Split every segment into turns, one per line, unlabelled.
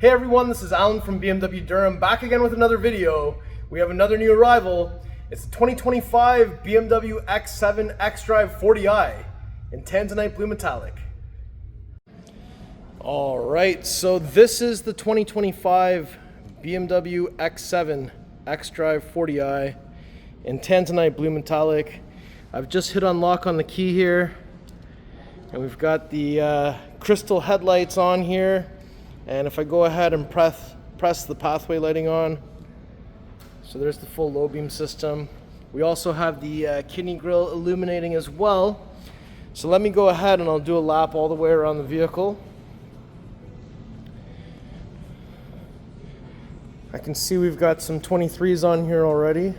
Hey everyone, this is Alan from BMW Durham, back again with another video. We have another new arrival. It's the 2025 BMW X7 xDrive40i in Tanzanite Blue Metallic. Alright, so this is the 2025 BMW X7 xDrive40i in Tanzanite Blue Metallic. I've just hit unlock on the key here, and we've got the crystal headlights on here. And if I go ahead and press the pathway lighting on, so there's the full low beam system. We also have the kidney grille illuminating as well. So let me go ahead and I'll do a lap all the way around the vehicle. I can see we've got some 23s on here already.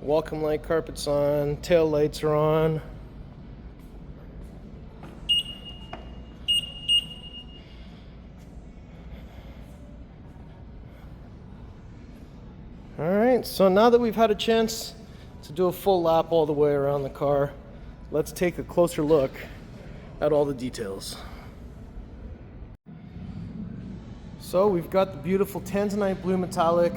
Welcome light carpet's on, tail lights are on. Alright, so now that we've had a chance to do a full lap all the way around the car, let's take a closer look at all the details. So we've got the beautiful Tanzanite Blue Metallic,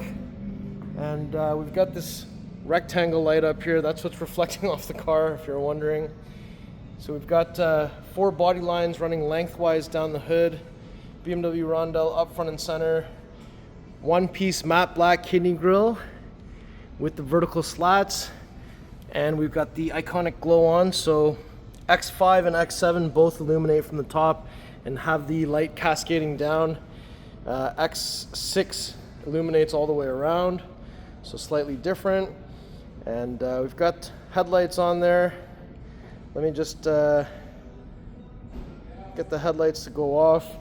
and we've got this rectangle light up here. That's what's reflecting off the car, if you're wondering. So we've got 4 body lines running lengthwise down the hood, BMW Rondell up front and center, one-piece matte black kidney grille with the vertical slats, and we've got the iconic glow on. So X5 and X7 both illuminate from the top and have the light cascading down. X6 illuminates all the way around, so slightly different. And we've got headlights on there. Let me just get the headlights to go off.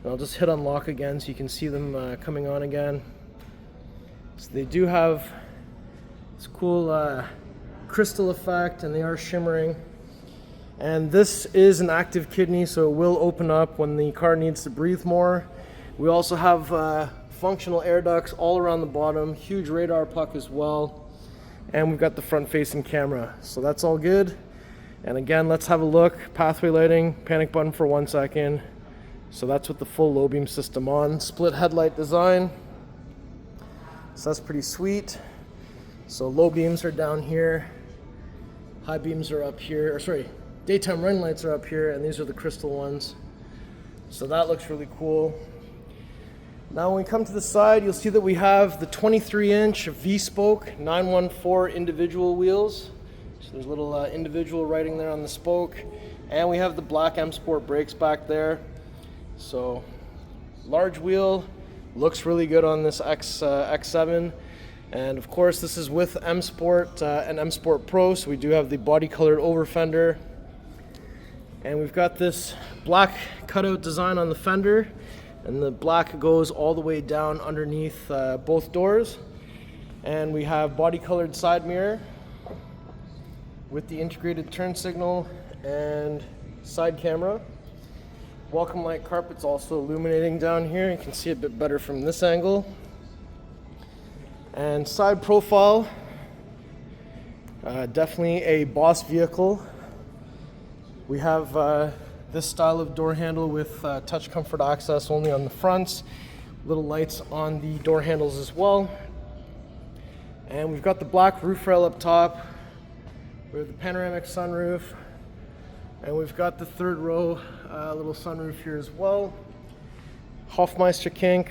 And I'll just hit unlock again so you can see them coming on again. So they do have this cool crystal effect, and they are shimmering. And this is an active kidney, so it will open up when the car needs to breathe more. We also have functional air ducts all around the bottom, huge radar puck as well. And we've got the front-facing camera, so that's all good. And again, let's have a look. Pathway lighting, panic button for 1 second. So that's with the full low beam system on. Split headlight design. So that's pretty sweet. So low beams are down here. High beams are up here, or sorry, daytime running lights are up here, and these are the crystal ones. So that looks really cool. Now when we come to the side, you'll see that we have the 23-inch V-spoke 914 individual wheels. So there's a little individual writing there on the spoke. And we have the black M Sport brakes back there. So large wheel, looks really good on this X7. And of course this is with M Sport and M Sport Pro, so we do have the body colored over fender. And we've got this black cutout design on the fender, and the black goes all the way down underneath both doors. And we have body colored side mirror with the integrated turn signal and side camera. Welcome light carpet's also illuminating down here. You can see a bit better from this angle. And side profile, definitely a boss vehicle. We have this style of door handle with touch comfort access only on the fronts. Little lights on the door handles as well. And we've got the black roof rail up top. We have the panoramic sunroof. And we've got the third row little sunroof here as well. Hofmeister kink.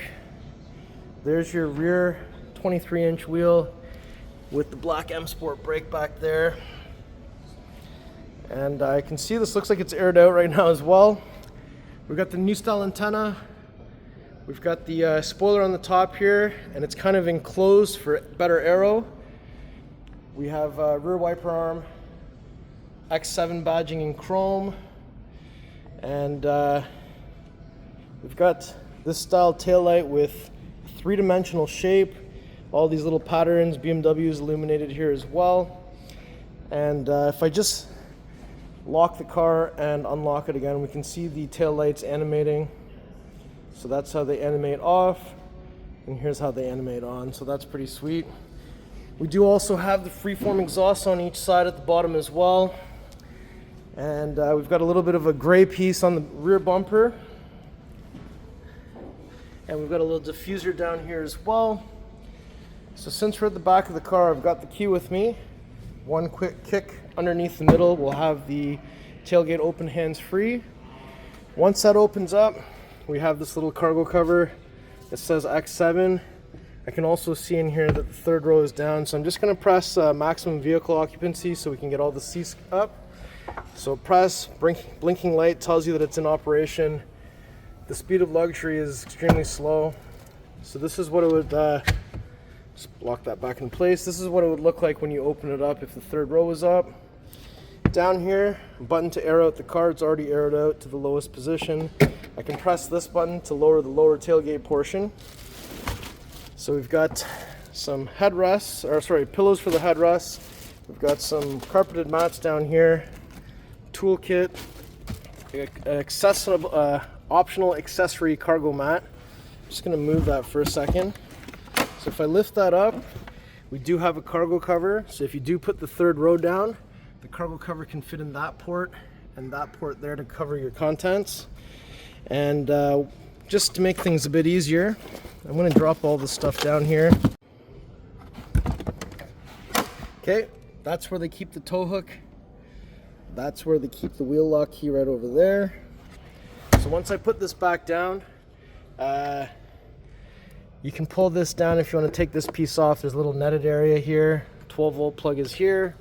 There's your rear 23-inch wheel with the black M Sport brake back there. And I can see this looks like it's aired out right now as well. We've got the new style antenna. We've got the spoiler on the top here, and it's kind of enclosed for better aero. We have rear wiper arm, X7 badging in chrome, and we've got this style taillight with 3-dimensional shape. All these little patterns, BMW is illuminated here as well. And if I just lock the car and unlock it again, we can see the tail lights animating. So that's how they animate off, and here's how they animate on. So that's pretty sweet. We do also have the freeform exhaust on each side at the bottom as well. And we've got a little bit of a gray piece on the rear bumper. And we've got a little diffuser down here as well. So since we're at the back of the car, I've got the key with me. One quick kick underneath the middle will have the tailgate open hands-free. Once that opens up, we have this little cargo cover. It says X7. I can also see in here that the third row is down, so I'm just going to press maximum vehicle occupancy so we can get all the seats up. So press, blinking light tells you that it's in operation. The speed of luxury is extremely slow. So this is what it would, just lock that back in place. This is what it would look like when you open it up if the third row was up. Down here, a button to air out the car. It's already aired out to the lowest position. I can press this button to lower the lower tailgate portion. So we've got some headrests, or sorry, pillows for the headrests. We've got some carpeted mats down here, toolkit, accessible, optional accessory cargo mat. I'm just going to move that for a second. So if I lift that up, we do have a cargo cover. So if you do put the third row down, the cargo cover can fit in that port and that port there to cover your contents. And just to make things a bit easier, I'm going to drop all the stuff down here. Okay, that's where they keep the tow hook. That's where they keep the wheel lock key, right over there. So once I put this back down, you can pull this down if you want to take this piece off. There's a little netted area here. 12-volt plug is here.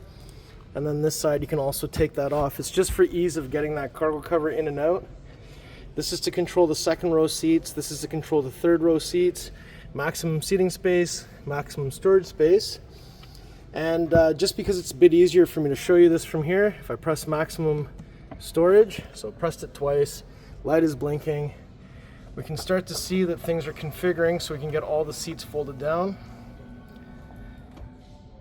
And then this side, you can also take that off. It's just for ease of getting that cargo cover in and out. This is to control the second row seats. This is to control the third row seats. Maximum seating space, maximum storage space. And just because it's a bit easier for me to show you this from here, if I press maximum storage, so I pressed it twice, light is blinking, we can start to see that things are configuring so we can get all the seats folded down.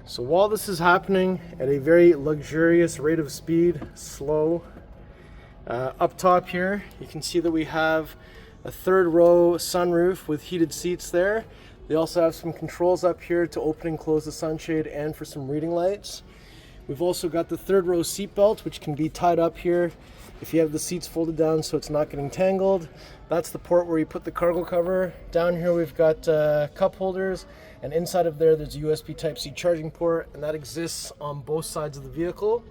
So while this is happening at a very luxurious rate of speed, slow, up top here, you can see that we have a third row sunroof with heated seats there. They also have some controls up here to open and close the sunshade and for some reading lights. We've also got the third row seat belt, which can be tied up here if you have the seats folded down so it's not getting tangled. That's the port where you put the cargo cover. Down here we've got cup holders, and inside of there's a USB Type-C charging port, and that exists on both sides of the vehicle.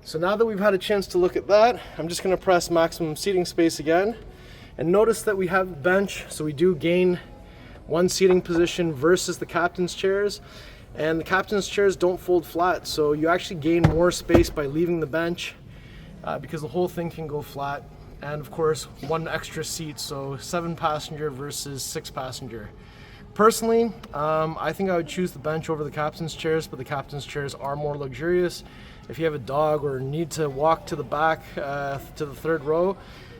So now that we've had a chance to look at that, I'm just going to press maximum seating space again. And notice that we have the bench, so we do gain one seating position versus the captain's chairs. And the captain's chairs don't fold flat, so you actually gain more space by leaving the bench because the whole thing can go flat. And of course, one extra seat, so 7-passenger versus 6-passenger. Personally, I think I would choose the bench over the captain's chairs, but the captain's chairs are more luxurious. If you have a dog or need to walk to the back to the third row,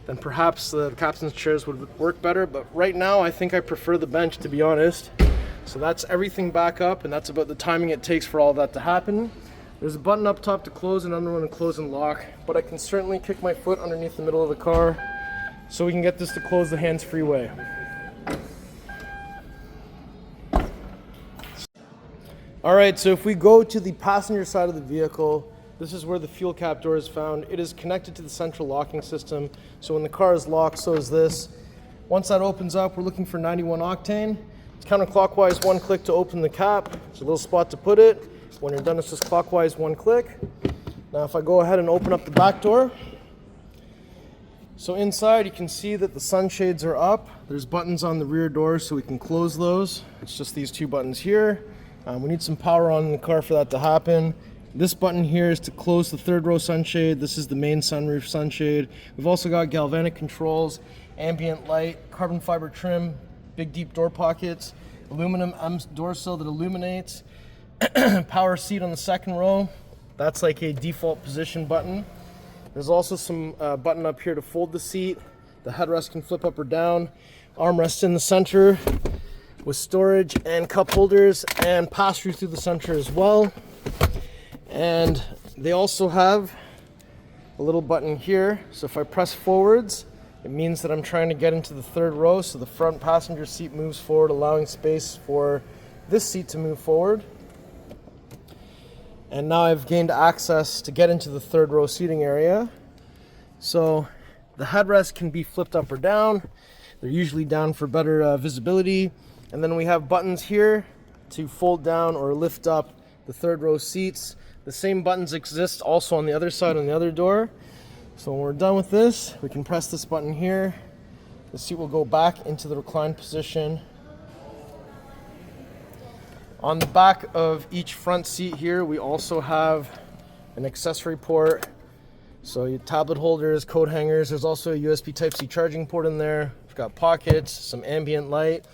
then perhaps the captain's chairs would work better. But right now, I think I prefer the bench, to be honest. So that's everything back up, and that's about the timing it takes for all that to happen. There's a button up top to close and another one to close and lock, but I can certainly kick my foot underneath the middle of the car so we can get this to close the hands-free way. All right, so if we go to the passenger side of the vehicle, this is where the fuel cap door is found. It is connected to the central locking system, so when the car is locked, so is this. Once that opens up, we're looking for 91 octane. It's counterclockwise, one click to open the cap. There's a little spot to put it. When you're done, it's just clockwise, one click. Now if I go ahead and open up the back door, so inside you can see that the sunshades are up. There's buttons on the rear door so we can close those. It's just these two buttons here. We need some power on the car for that to happen. This button here is to close the third row sunshade. This is the main sunroof sunshade. We've also got galvanic controls, ambient light, carbon fiber trim, big deep door pockets, aluminum door sill that illuminates, power seat on the second row. That's like a default position button. There's also some button up here to fold the seat. The headrest can flip up or down. Armrest in the center with storage and cup holders and pass-through through the center as well. And they also have a little button here. So if I press forwards, it means that I'm trying to get into the third row. So the front passenger seat moves forward, allowing space for this seat to move forward. And now I've gained access to get into the third row seating area. So the headrest can be flipped up or down. They're usually down for better visibility. And then we have buttons here to fold down or lift up the third row seats. The same buttons exist also on the other side on the other door. So when we're done with this, we can press this button here. The seat will go back into the reclined position. On the back of each front seat here, we also have an accessory port. So your tablet holders, coat hangers. There's also a USB Type-C charging port in there. We've got pockets, some ambient light.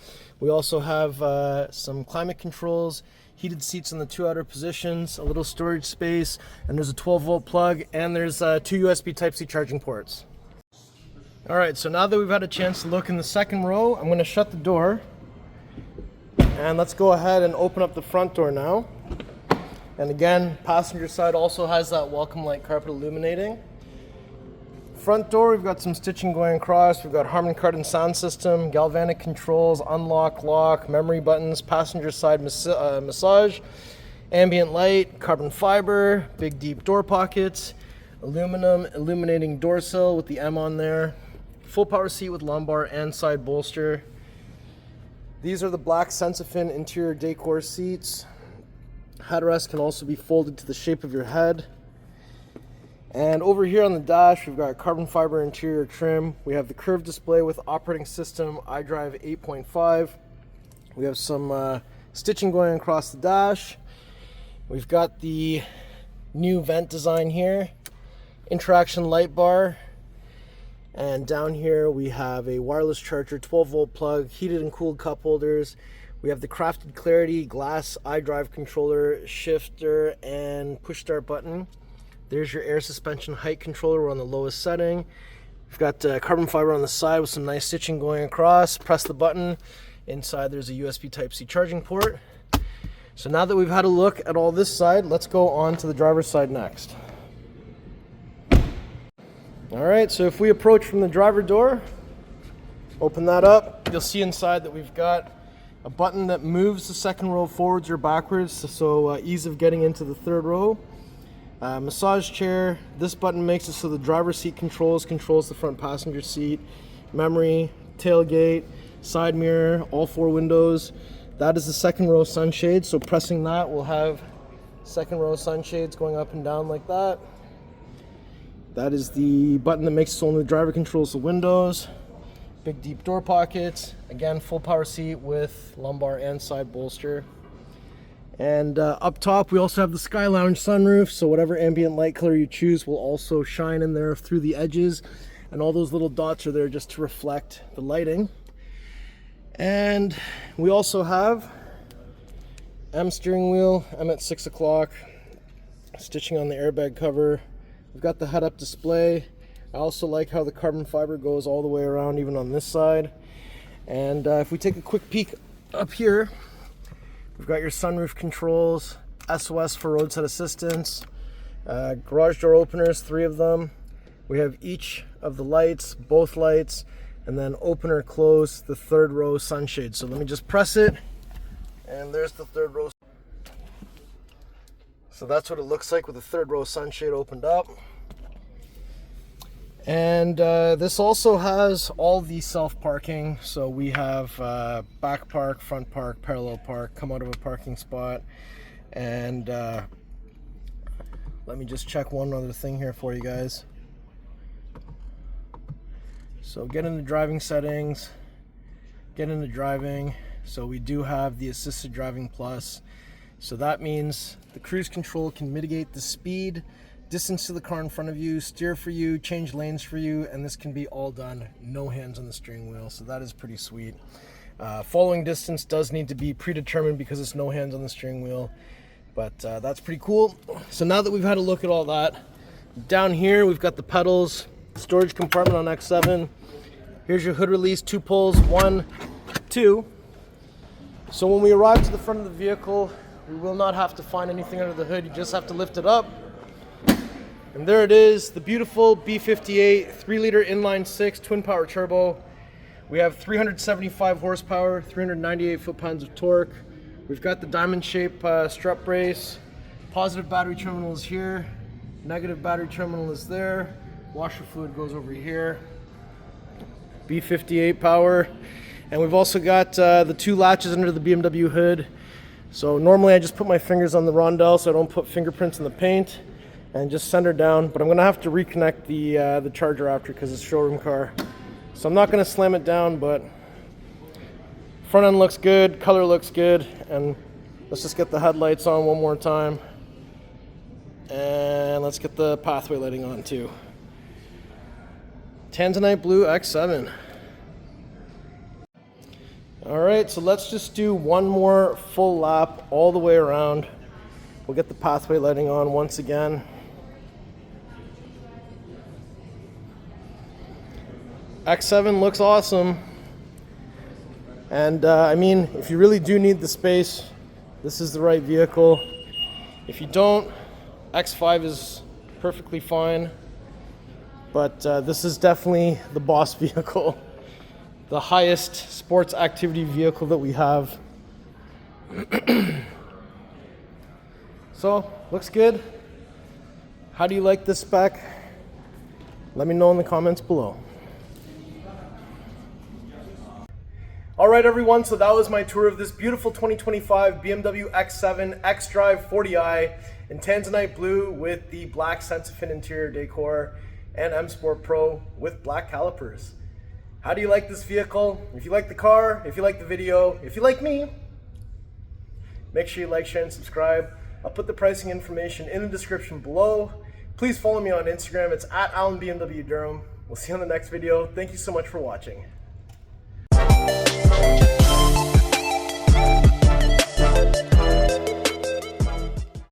We also have some climate controls, heated seats in the 2 outer positions, a little storage space, and there's a 12-volt plug, and there's 2 USB Type-C charging ports. All right, so now that we've had a chance to look in the second row, I'm going to shut the door. And let's go ahead and open up the front door now. And again, passenger side also has that welcome light carpet illuminating. Front door, we've got some stitching going across. We've got Harman Kardon sound system, galvanic controls, unlock, lock, memory buttons, passenger side massage, ambient light, carbon fiber, big deep door pockets, aluminum illuminating door sill with the M on there, full power seat with lumbar and side bolster. These are the Black Sensafin Interior Decor seats. Headrest can also be folded to the shape of your head. And over here on the dash, we've got carbon fiber interior trim. We have the curved display with operating system iDrive 8.5. We have some stitching going across the dash. We've got the new vent design here, interaction light bar. And down here we have a wireless charger, 12-volt plug, heated and cooled cup holders. We have the crafted clarity glass iDrive controller, shifter, and push start button. There's your air suspension height controller. We're on the lowest setting. We've got carbon fiber on the side with some nice stitching going across. Press the button. Inside there's a USB Type-C charging port. So now that we've had a look at all this side, let's go on to the driver's side next. All right, so if we approach from the driver door, open that up, you'll see inside that we've got a button that moves the second row forwards or backwards, so ease of getting into the third row. Massage chair, this button makes it so the driver's seat controls the front passenger seat, memory, tailgate, side mirror, all 4 windows. That is the second row sunshade, so pressing that will have second row sunshades going up and down like that. That is the button that makes it so only the driver controls the windows. Big deep door pockets. Again, full power seat with lumbar and side bolster. And up top, we also have the Sky Lounge sunroof, so whatever ambient light color you choose will also shine in there through the edges. And all those little dots are there just to reflect the lighting. And we also have M steering wheel, M at 6 o'clock, stitching on the airbag cover. We've got the head-up display. I also like how the carbon fiber goes all the way around, even on this side. And if we take a quick peek up here, we've got your sunroof controls, SOS for roadside assistance, garage door openers, 3 of them. We have each of the lights, both lights, and then open or close the third row sunshade. So let me just press it, and there's the third row. So that's what it looks like with the third row sunshade opened up. And this also has all the self-parking. So we have back park, front park, parallel park, come out of a parking spot. And let me just check one other thing here for you guys. So get into driving settings, get into driving. So we do have the assisted driving plus. So that means the cruise control can mitigate the speed, distance to the car in front of you, steer for you, change lanes for you, and this can be all done, no hands on the steering wheel. So that is pretty sweet. Following distance does need to be predetermined because it's no hands on the steering wheel, but that's pretty cool. So now that we've had a look at all that, down here we've got the pedals, storage compartment on X7. Here's your hood release, 2 pulls, 1, 2. So when we arrive to the front of the vehicle, we will not have to find anything under the hood. You just have to lift it up. And there it is, the beautiful B58 3-liter inline-6 twin-power turbo. We have 375 horsepower, 398 foot-pounds of torque. We've got the diamond shape strut brace, Positive battery terminal is here, negative battery terminal is there, washer fluid goes over here, B58 power, and we've also got the 2 latches under the BMW hood. So normally I just put my fingers on the rondelle so I don't put fingerprints in the paint and just send her down, but I'm gonna have to reconnect the charger after because it's a showroom car. So I'm not gonna slam it down, but front end looks good, color looks good, and let's just get the headlights on one more time. And let's get the pathway lighting on too. Tanzanite Blue X7. All right, so let's just do one more full lap all the way around. We'll get the pathway lighting on once again. X7 looks awesome. And I mean, if you really do need the space, this is the right vehicle. If you don't, X5 is perfectly fine. But this is definitely the boss vehicle. The highest sports activity vehicle that we have. So, looks good. How do you like this spec? Let me know in the comments below. All right, everyone, so that was my tour of this beautiful 2025 BMW X7 xDrive40i in Tanzanite Blue with the Black Sensafin Interior Decor and M Sport Pro with black calipers. How do you like this vehicle? If you like the car, if you like the video, if you like me, make sure you like, share, and subscribe. I'll put the pricing information in the description below. Please follow me on Instagram. It's @AlanBMWDurham. We'll see you on the next video. Thank you so much for watching.